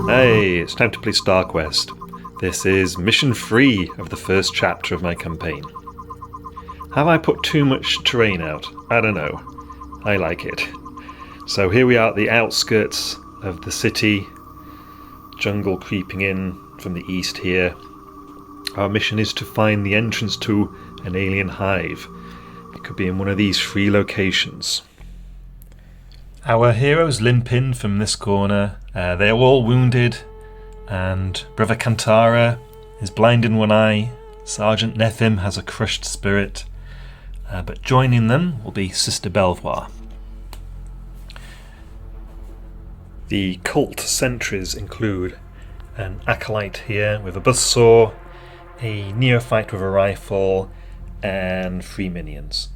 Hey, it's time to play StarQuest. This is mission 3 of the first chapter of my campaign. Have I put too much terrain out? I don't know. I like it. So here we are at the outskirts of the city. Jungle creeping in from the east here. Our mission is to find the entrance to an alien hive. It could be in one of these 3 locations. Our heroes limp in from this corner. They are all wounded, and Brother Kantara is blind in one eye. Sergeant Nethim has a crushed spirit, but joining them will be Sister Belvoir. The cult sentries include an acolyte here with a buzzsaw, a neophyte with a rifle, and 3 minions.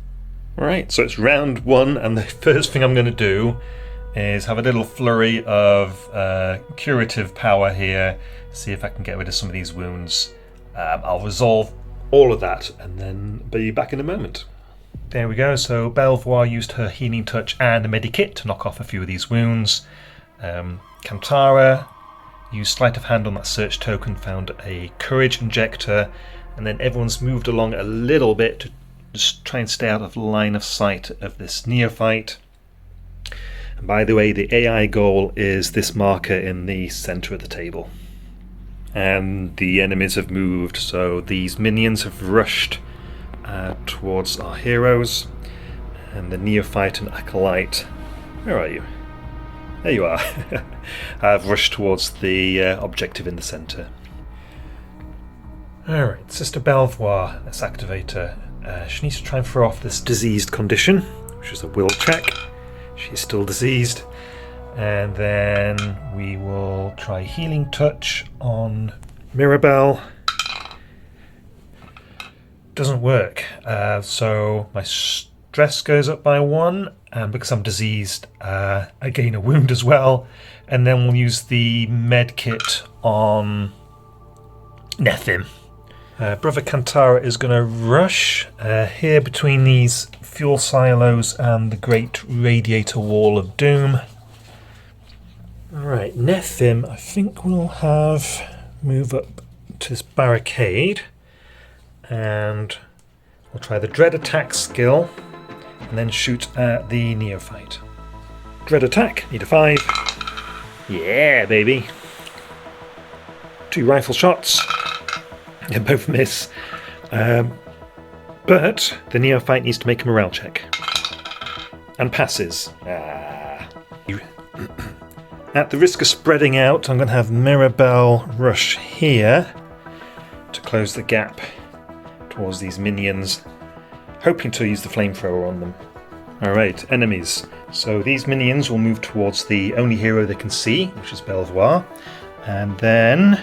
Alright, so it's round 1, and the first thing I'm going to do is have a little flurry of curative power here, see if I can get rid of some of these wounds. I'll resolve all of that and then be back in a moment. There we go, so Belvoir used her healing touch and a medikit to knock off a few of these wounds. Kantara used sleight of hand on that search token, found a courage injector, and then everyone's moved along a little bit to just try and stay out of line of sight of this neophyte. And by the way, the AI goal is this marker in the center of the table. And the enemies have moved, so these minions have rushed towards our heroes. And the neophyte and acolyte, where are you? There you are. Have rushed towards the objective in the center. Alright, Sister Belvoir, let's activate her. She needs to try and throw off this diseased condition, which is a will check. She's still diseased. And then we will try Healing Touch on Mirabelle. Doesn't work. So my stress goes up by 1, and because I'm diseased, I gain a wound as well. And then we'll use the med kit on Nethim. Brother Kantara is going to rush here between these fuel silos and the great radiator wall of doom. Alright, Nethim, I think we'll move up to this barricade, and we'll try the Dread Attack skill and then shoot at the neophyte. Dread Attack, need a 5. Yeah, baby. 2 rifle shots. They both miss. But the neophyte needs to make a morale check. And passes. At the risk of spreading out, I'm going to have Mirabelle rush here to close the gap towards these minions, hoping to use the flamethrower on them. Alright, enemies. So these minions will move towards the only hero they can see, which is Belvoir, and then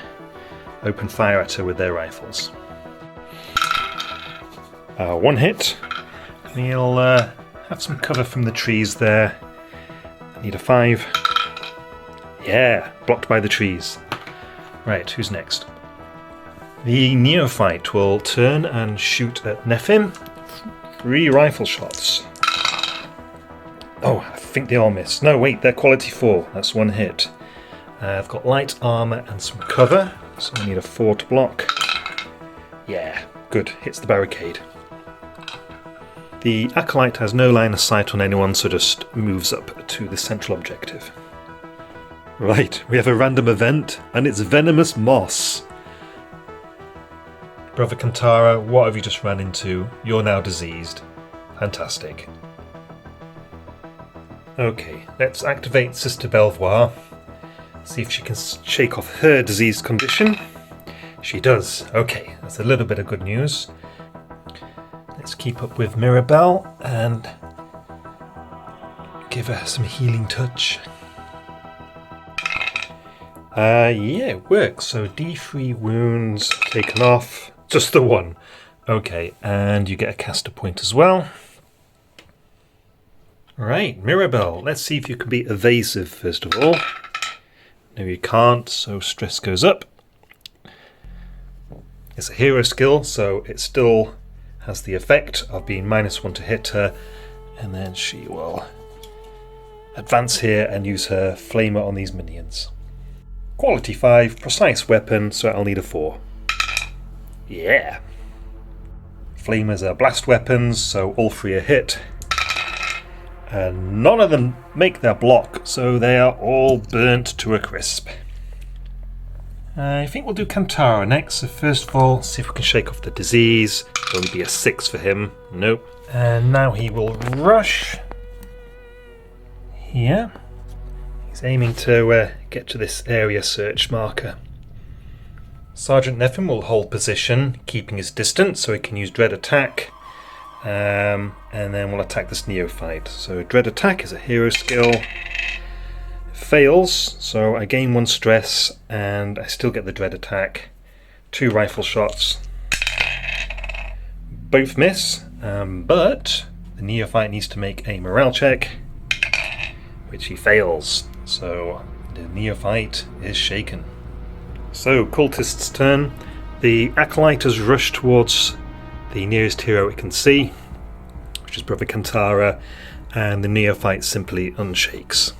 open fire at her with their rifles. 1 hit. We'll have some cover from the trees there. I need a 5. Yeah, blocked by the trees. Right, who's next? The neophyte will turn and shoot at Nethim. 3 rifle shots. Oh, I think they all miss. No, wait, they're quality 4. That's 1 hit. I've got light armor and some cover, so I need a 4 to block. Yeah, good. Hits the barricade. The acolyte has no line of sight on anyone, so just moves up to the central objective. Right, we have a random event, and it's venomous moss. Brother Kantara, what have you just ran into? You're now diseased. Fantastic. Okay, let's activate Sister Belvoir. See if she can shake off her diseased condition. She does. Okay, that's a little bit of good news. Let's keep up with Mirabelle and give her some healing touch. Yeah, it works. So D3 wounds taken off. Just the 1. Okay, and you get a caster point as well. Right, Mirabelle, let's see if you can be evasive first of all. No, you can't, so stress goes up. It's a hero skill, so it still has the effect of being -1 to hit her, and then she will advance here and use her flamer on these minions. Quality 5, precise weapon, so I'll need a 4. Yeah! Flamers are blast weapons, so all 3 are hit. And none of them make their block, so they are all burnt to a crisp. I think we'll do Kantara next, so first of all, see if we can shake off the disease. It'll only be a 6 for him. Nope. And now he will rush. Here. He's aiming to get to this area search marker. Sergeant Neffin will hold position, keeping his distance, so he can use Dread Attack. And then we'll attack this neophyte. So Dread Attack is a hero skill. Fails, so I gain 1 stress and I still get the Dread Attack. 2 rifle shots. Both miss, but the neophyte needs to make a morale check, which he fails. So the neophyte is shaken. So cultist's turn. The acolyte has rushed towards the nearest hero it can see, which is Brother Kantara, and the neophyte simply unshakes.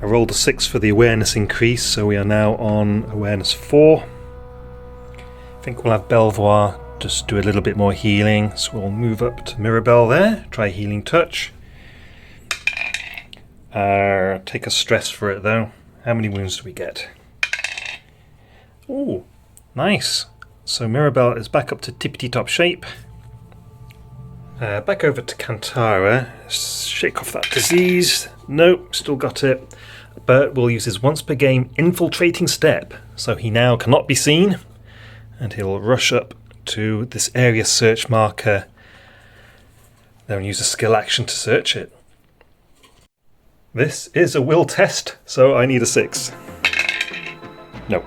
I rolled a 6 for the awareness increase, so we are now on awareness 4. I think we'll have Belvoir just do a little bit more healing, so we'll move up to Mirabelle there, try Healing Touch. Take a stress for it though. How many wounds do we get? Ooh, nice. So Mirabelle is back up to tippity-top shape. Back over to Kantara. Shake off that disease. Nope, still got it. But we'll use his once per game infiltrating step, so he now cannot be seen, and he'll rush up to this area search marker, then use a skill action to search it. This is a will test, so I need a 6. No.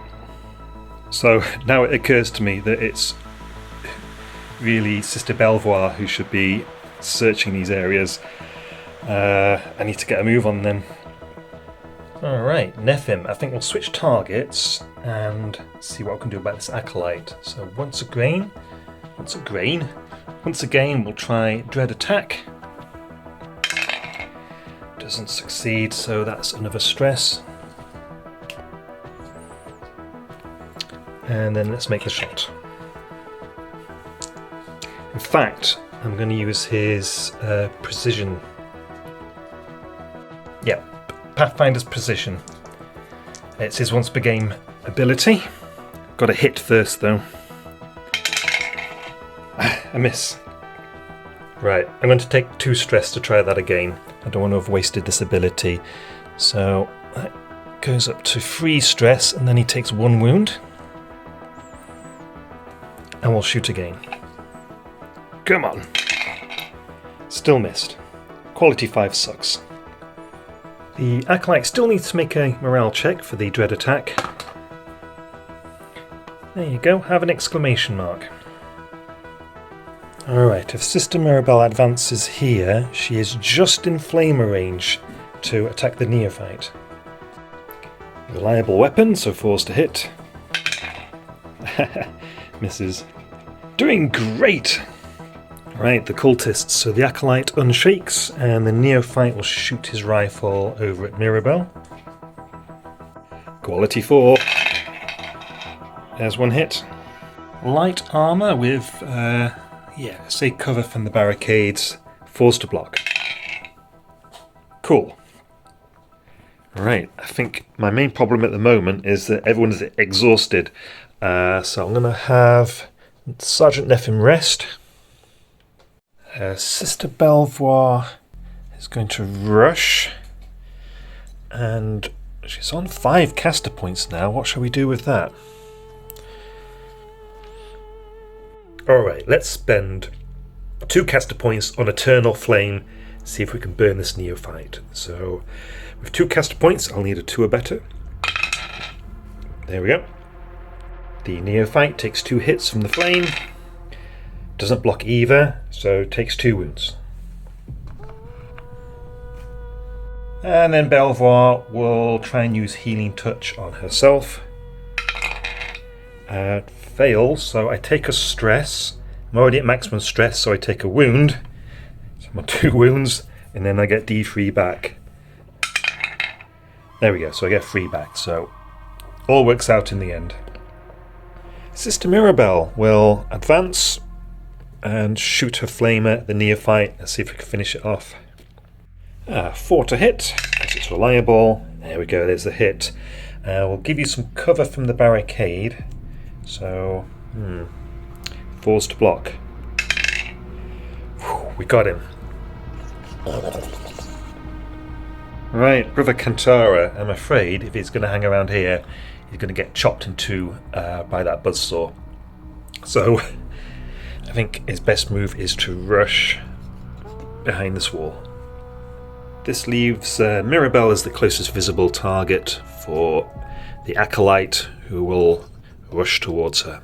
So now it occurs to me that it's really Sister Belvoir who should be searching these areas. I need to get a move on then. Alright, Neffin, I think we'll switch targets and see what we can do about this acolyte. So once again, we'll try Dread Attack. Doesn't succeed, so that's another stress. And then let's make a shot. In fact, I'm going to use his precision. Yeah, Pathfinder's Precision. It's his once per game ability. Got to hit first though. A miss. Right, I'm going to take 2 stress to try that again. I don't want to have wasted this ability. So that goes up to 3 stress and then he takes 1 wound. And we'll shoot again. Come on. Still missed. Quality 5 sucks. The acolyte still needs to make a morale check for the Dread Attack. There you go, have an exclamation mark. Alright, if Sister Mirabelle advances here, she is just in flamer range to attack the neophyte. Reliable weapon, so 4's to hit. Misses. Doing great! Right, the cultists. So the acolyte unshakes, and the neophyte will shoot his rifle over at Mirabelle. Quality 4. There's 1 hit. Light armour with, say cover from the barricades. 4's to block. Cool. Right, I think my main problem at the moment is that everyone is exhausted. So I'm going to have Sergeant Neffin rest. Sister Belvoir is going to rush, and she's on 5 caster points now. What shall we do with that? Alright, let's spend 2 caster points on Eternal Flame, see if we can burn this neophyte. So with 2 caster points I'll need a 2 or better. There we go. The neophyte takes 2 hits from the flame. Doesn't block either, so takes 2 wounds. And then Belvoir will try and use Healing Touch on herself. Fails, so I take a stress. I'm already at maximum stress, so I take a wound. So I'm on 2 wounds, and then I get D3 back. There we go, so I get 3 back. So all works out in the end. Sister Mirabelle will advance and shoot her flamer at the neophyte. Let's see if we can finish it off. 4 to hit, because it's reliable. There we go, there's the hit. We'll give you some cover from the barricade. So, 4s to block. Whew, we got him. Right, Brother Kantara, I'm afraid if he's going to hang around here, he's going to get chopped in two by that buzzsaw. So, I think his best move is to rush behind this wall. This leaves Mirabelle as the closest visible target for the Acolyte, who will rush towards her.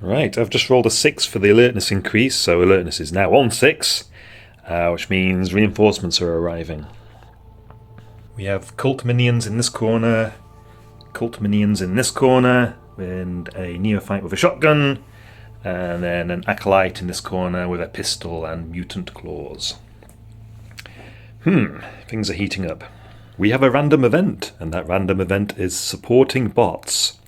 Right, I've just rolled a 6 for the alertness increase, so alertness is now on 6, which means reinforcements are arriving. We have cult minions in this corner, cult minions in this corner, and a neophyte with a shotgun, and then an Acolyte in this corner with a pistol and mutant claws. Things are heating up. We have a random event, and that random event is supporting bots.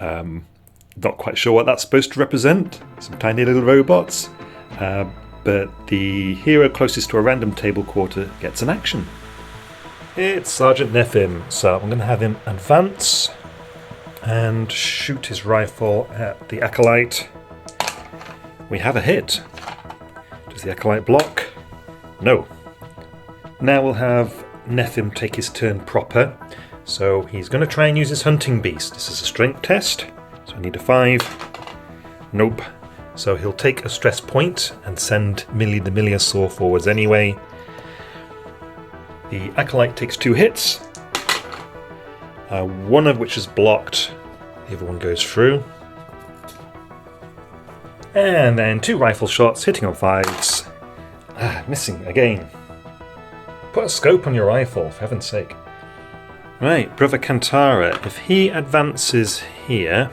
Not quite sure what that's supposed to represent. Some tiny little robots. But the hero closest to a random table quarter gets an action. It's Sergeant Nefim, so I'm going to have him advance and shoot his rifle at the Acolyte. We have a hit. Does the Acolyte block? No. Now we'll have Nefim take his turn proper. So he's going to try and use his hunting beast. This is a strength test. So I need a 5. Nope. So he'll take a stress point and send Millie the Miliosaur forwards anyway. The Acolyte takes 2 hits. One of which is blocked. The other one goes through. And then 2 rifle shots hitting on 5s. Missing again. Put a scope on your rifle, for heaven's sake. Right, Brother Kantara, if he advances here,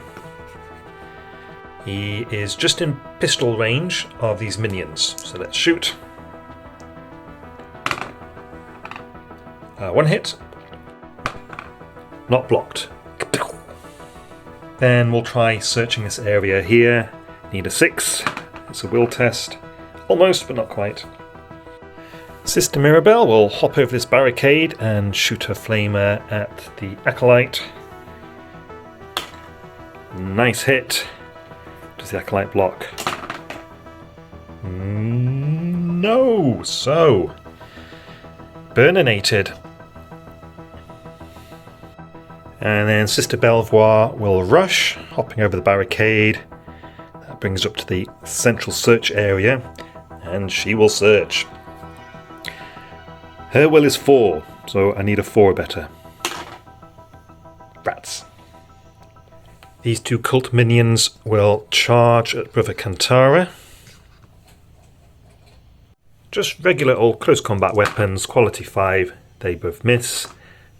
he is just in pistol range of these minions. So let's shoot. 1 hit. Not blocked. Then we'll try searching this area here. Need a 6. It's a will test. Almost, but not quite. Sister Mirabelle will hop over this barricade and shoot her flamer at the Acolyte. Nice hit. Does the Acolyte block? No! So, burninated. And then Sister Belvoir will rush, hopping over the barricade. That brings her up to the central search area, and she will search. Her will is 4, so I need a 4 better. Rats. These 2 cult minions will charge at Brother Kantara. Just regular old close combat weapons, quality 5, they both miss.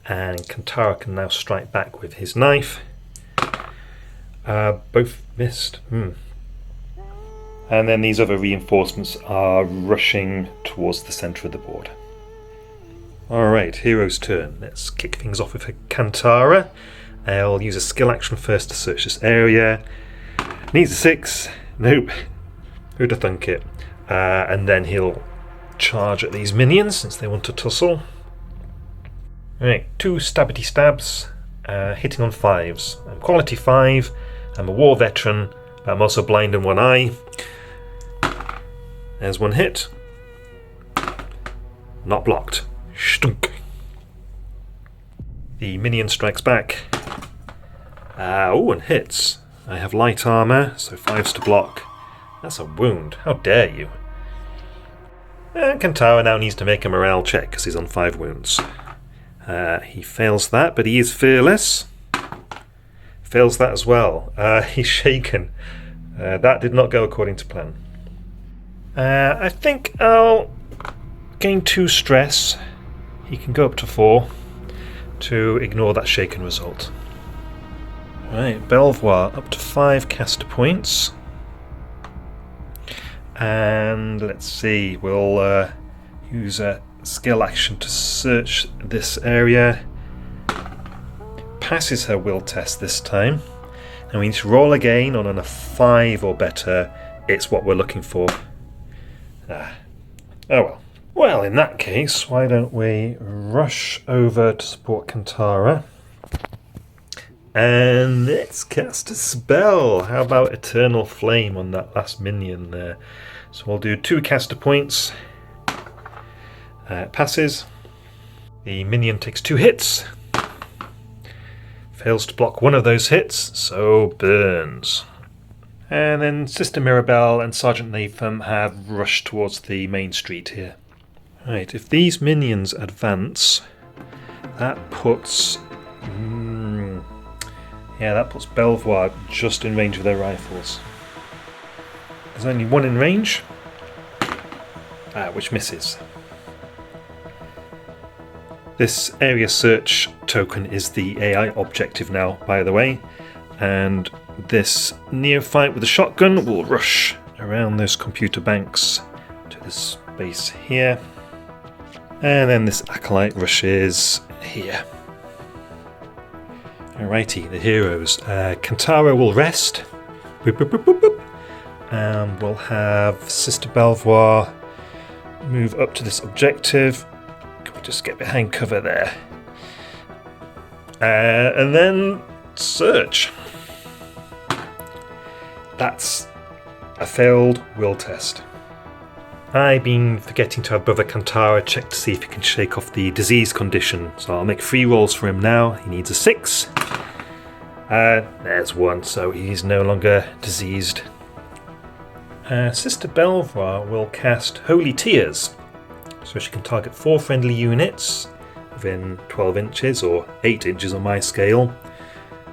And Kantara can now strike back with his knife. Both missed. And then these other reinforcements are rushing towards the centre of the board. Alright, hero's turn. Let's kick things off with Kantara. I'll use a skill action first to search this area. Needs a 6. Nope. Who'd have thunk it? And then he'll charge at these minions since they want to tussle. Alright, 2 stabbity stabs, hitting on 5s. I'm quality 5, I'm a war veteran, but I'm also blind in one eye. There's 1 hit. Not blocked. Stunk. The minion strikes back. And hits. I have light armour, so 5s to block. That's a wound. How dare you? And Kantara now needs to make a morale check because he's on 5 wounds. He fails that, but he is fearless. Fails that as well. He's shaken. That did not go according to plan. I think I'll gain 2 stress. He can go up to 4 to ignore that shaken result. Right, Belvoir up to 5 caster points. And let's see, we'll use a skill action to search this area. passes her will test this time. And we need to roll again on a 5 or better. It's what we're looking for. Oh well. Well, in that case, why don't we rush over to support Kantara. And let's cast a spell. How about Eternal Flame on that last minion there? So we'll do 2 caster points. Passes. The minion takes 2 hits. Fails to block one of those hits, so burns. And then Sister Mirabelle and Sergeant Nathan have rushed towards the main street here. Right, if these minions advance, that puts... that puts Belvoir just in range of their rifles. There's only one in range, which misses. This area search token is the AI objective now, by the way, and this neophyte with a shotgun will rush around those computer banks to this base here, and then this acolyte rushes here. Alrighty, the heroes. Kantara will rest, and we'll have Sister Belvoir move up to this objective. Just get behind cover there. And then search. That's a failed will test. I've been forgetting to have Brother Kantara check to see if he can shake off the disease condition. So I'll make 3 rolls for him now. He needs a 6. There's 1, so he's no longer diseased. Sister Belvoir will cast Holy Tears. So she can target 4 friendly units within 12 inches or 8 inches on my scale.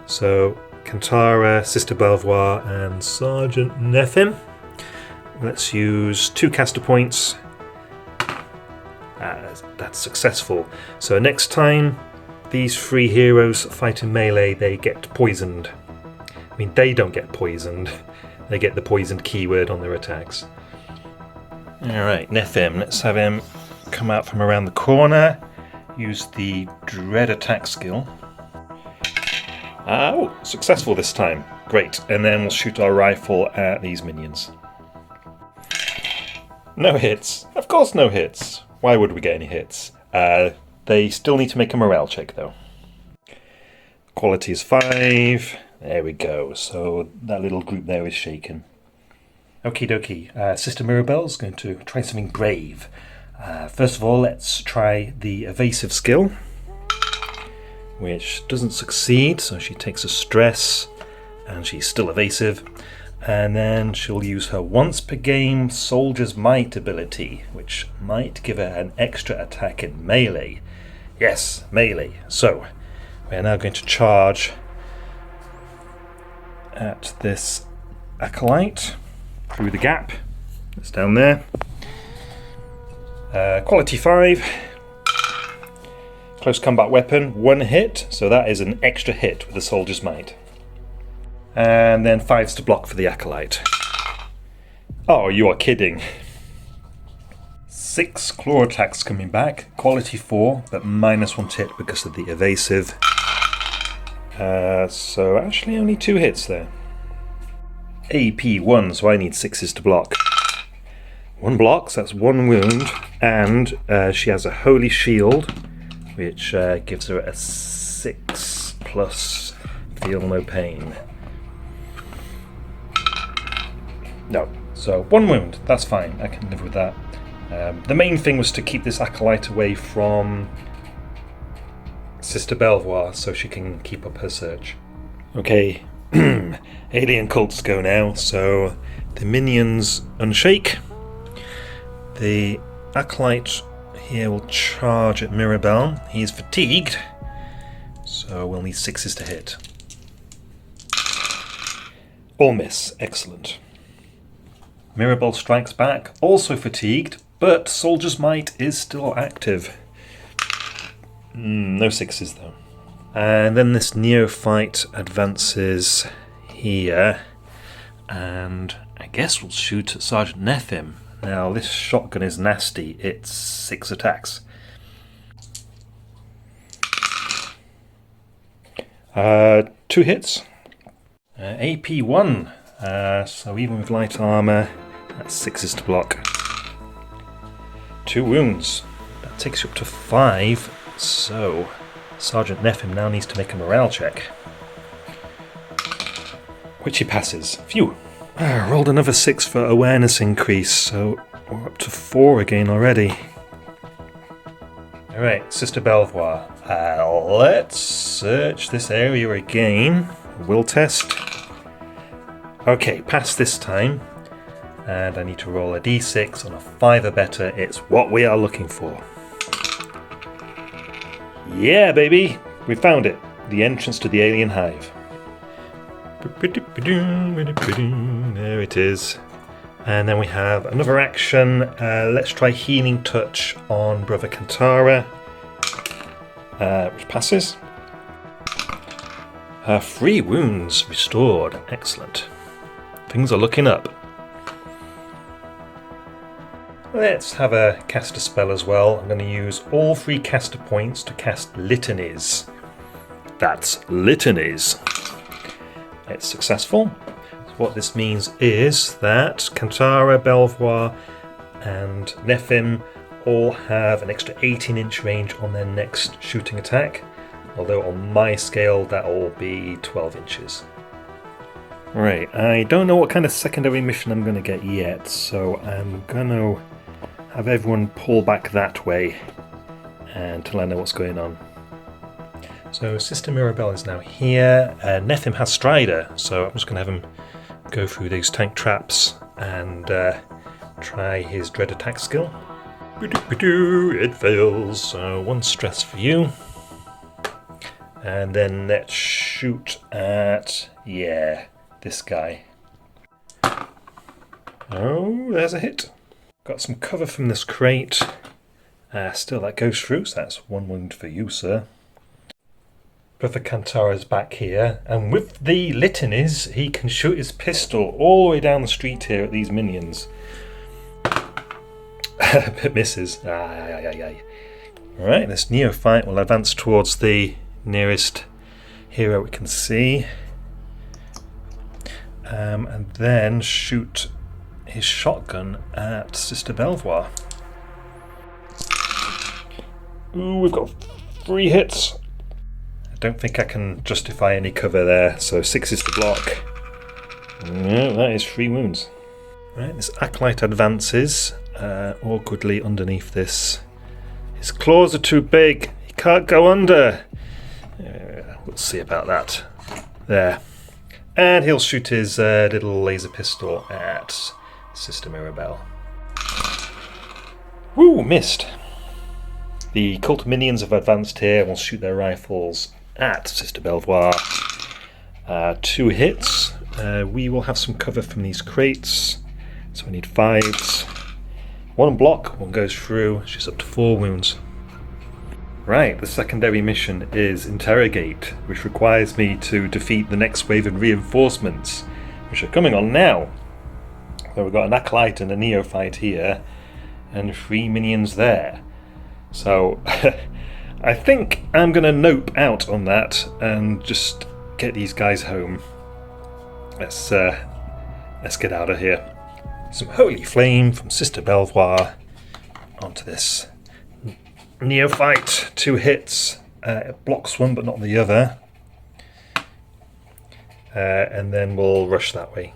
So Kantara, Sister Belvoir and Sergeant Nethim. Let's use 2 caster points. That's successful. So next time these 3 heroes fight in melee, they get poisoned. I mean, they don't get poisoned. They get the poisoned keyword on their attacks. Alright, Nethim, let's have him come out from around the corner, use the Dread Attack skill. Oh, successful this time. Great, and then we'll shoot our rifle at these minions. No hits. Of course no hits. Why would we get any hits? They still need to make a morale check though. Quality is 5. There we go, so that little group there is shaken. Okie dokie, Sister Mirabelle's going to try something brave. First of all, let's try the evasive skill, which doesn't succeed, so she takes a stress, and she's still evasive. And then she'll use her once per game Soldier's Might ability, which might give her an extra attack in melee. Yes, melee. So, we're now going to charge at this acolyte through the gap. It's down there. Quality 5. Close combat weapon, 1 hit, so that is an extra hit with the Soldier's Might. And then 5s to block for the acolyte. Oh, you are kidding. 6 claw attacks coming back, quality 4, but -1 to hit because of the evasive. So actually only 2 hits there. AP 1, so I need 6s to block. 1 blocks, that's 1 wound, and she has a Holy Shield, which gives her a 6 plus Feel No Pain. No, so 1 wound, that's fine, I can live with that. The main thing was to keep this acolyte away from Sister Belvoir so she can keep up her search. Okay, alien cults go now, so the minions unshake. The acolyte here will charge at Mirabelle. He is fatigued, so we'll need 6s to hit. All miss, excellent. Mirabelle strikes back, also fatigued, but Soldier's Might is still active. No 6s though. And then this neophyte advances here, and I guess we'll shoot at Sergeant Nethim. Now this shotgun is nasty, it's 6 attacks. 2 hits. AP1. So even with light armour, that's 6s to block. 2 wounds. That takes you up to 5. So Sergeant Neffim now needs to make a morale check, which he passes. Phew. Rolled another 6 for awareness increase, so we're up to 4 again already. Alright, Sister Belvoir. Let's search this area again. Will test. Okay, pass this time. And I need to roll a d6 on a 5 or better. It's what we are looking for. Yeah, baby! We found it. The entrance to the alien hive. There it is. And then we have another action. Let's try Healing Touch on Brother Kantara, which passes. 3 wounds restored. Excellent. Things are looking up. Let's have a caster spell as well. I'm going to use all 3 caster points to cast Litanies. That's Litanies. It's successful. So what this means is that Kantara, Belvoir and Neffim all have an extra 18-inch range on their next shooting attack, although on my scale that'll be 12 inches. Right, I don't know what kind of secondary mission I'm going to get yet, so I'm going to have everyone pull back that way until I know what's going on. So Sister Mirabelle is now here. Neffim has Strider, so I'm just going to have him go through these tank traps and try his dread attack skill. It fails, so 1 stress for you. And then let's shoot at, this guy. Oh, there's a hit. Got some cover from this crate. Still, that goes through, so that's 1 wound for you, sir. Brother Kantara's back here, and with the litanies, he can shoot his pistol all the way down the street here at these minions. It misses. Alright, this neophyte will advance towards the nearest hero we can see. And then shoot his shotgun at Sister Belvoir. Ooh, we've got 3 hits. I don't think I can justify any cover there, so 6s to block. No, that is 3 wounds. Right, this acolyte advances awkwardly underneath this. His claws are too big. He can't go under. We'll see about that. There. And he'll shoot his little laser pistol at Sister Mirabelle. Woo, missed. The cult minions have advanced here and will shoot their rifles at Sister Belvoir. 2 hits. We will have some cover from these crates, so we need 5s. 1 block, 1 goes through. She's up to 4 wounds. Right, the secondary mission is Interrogate, which requires me to defeat the next wave of reinforcements, which are coming on now. So we've got an acolyte and a neophyte here, and 3 minions there. So I think I'm going to nope out on that and just get these guys home. Let's get out of here. Some Holy Flame from Sister Belvoir onto this neophyte. 2 hits. It blocks 1 but not the other. And then we'll rush that way.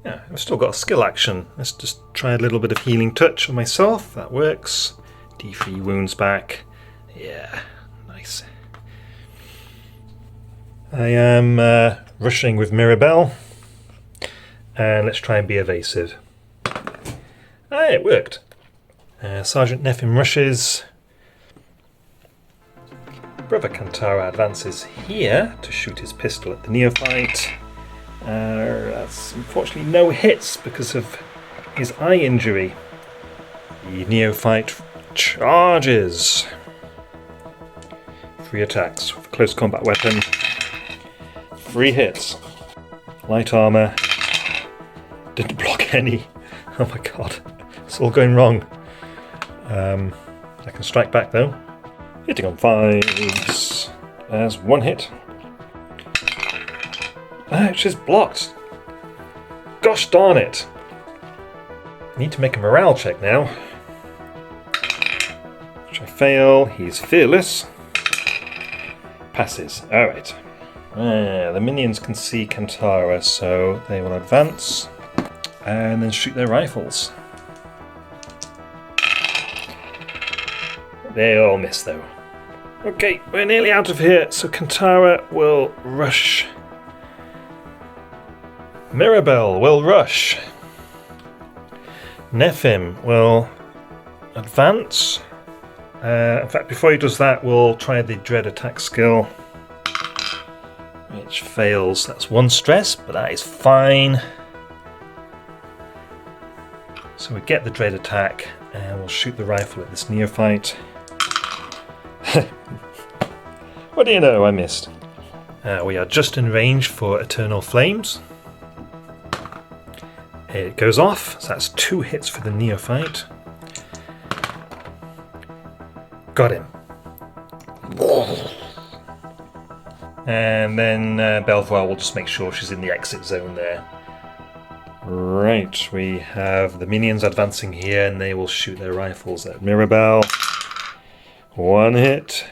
Yeah, I've still got a skill action. Let's just try a little bit of Healing Touch on myself. That works. D3 wounds back. Yeah, nice. I am rushing with Mirabelle. And let's try and be evasive. It worked. Sergeant Neffim rushes. Brother Kantara advances here to shoot his pistol at the neophyte. That's unfortunately no hits because of his eye injury. The neophyte charges. 3 attacks with a close combat weapon. 3 hits. Light armour. Didn't block any. Oh my god. It's all going wrong. I can strike back though. Hitting on 5s. There's 1 hit. Ah, it's just blocked. Gosh darn it. Need to make a morale check now. Which I fail. He's fearless. Passes. Alright. The minions can see Kantara, so they will advance and then shoot their rifles. They all miss though. Okay, we're nearly out of here, so Kantara will rush. Mirabelle will rush. Nephim will advance. In fact, before he does that, we'll try the dread attack skill, which fails. That's 1 stress, but that is fine. So we get the dread attack, and we'll shoot the rifle at this neophyte. What do you know? I missed. We are just in range for Eternal Flames. It goes off, so that's 2 hits for the neophyte. Got him. And then Belvoir will just make sure she's in the exit zone there. Right, we have the minions advancing here, and they will shoot their rifles at Mirabelle. 1 hit.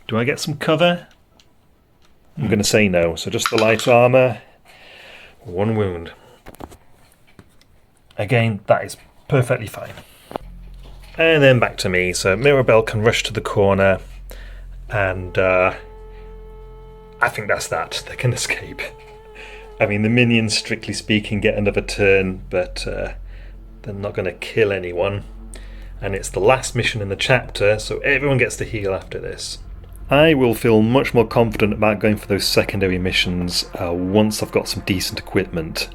Do I get some cover? I'm going to say no, so just the light armor. 1 wound. Again, that is perfectly fine. And then back to me. So Mirabelle can rush to the corner, and I think that's that. They can escape. I mean, the minions, strictly speaking, get another turn, but they're not going to kill anyone. And it's the last mission in the chapter, so everyone gets to heal after this. I will feel much more confident about going for those secondary missions once I've got some decent equipment.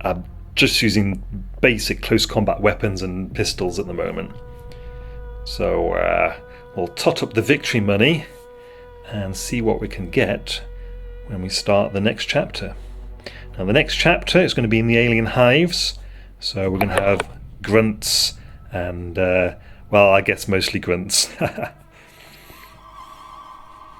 I'm just using basic close combat weapons and pistols at the moment. So we'll tot up the victory money and see what we can get when we start the next chapter. Now the next chapter is going to be in the alien hives, so we're going to have grunts and, well, I guess mostly grunts.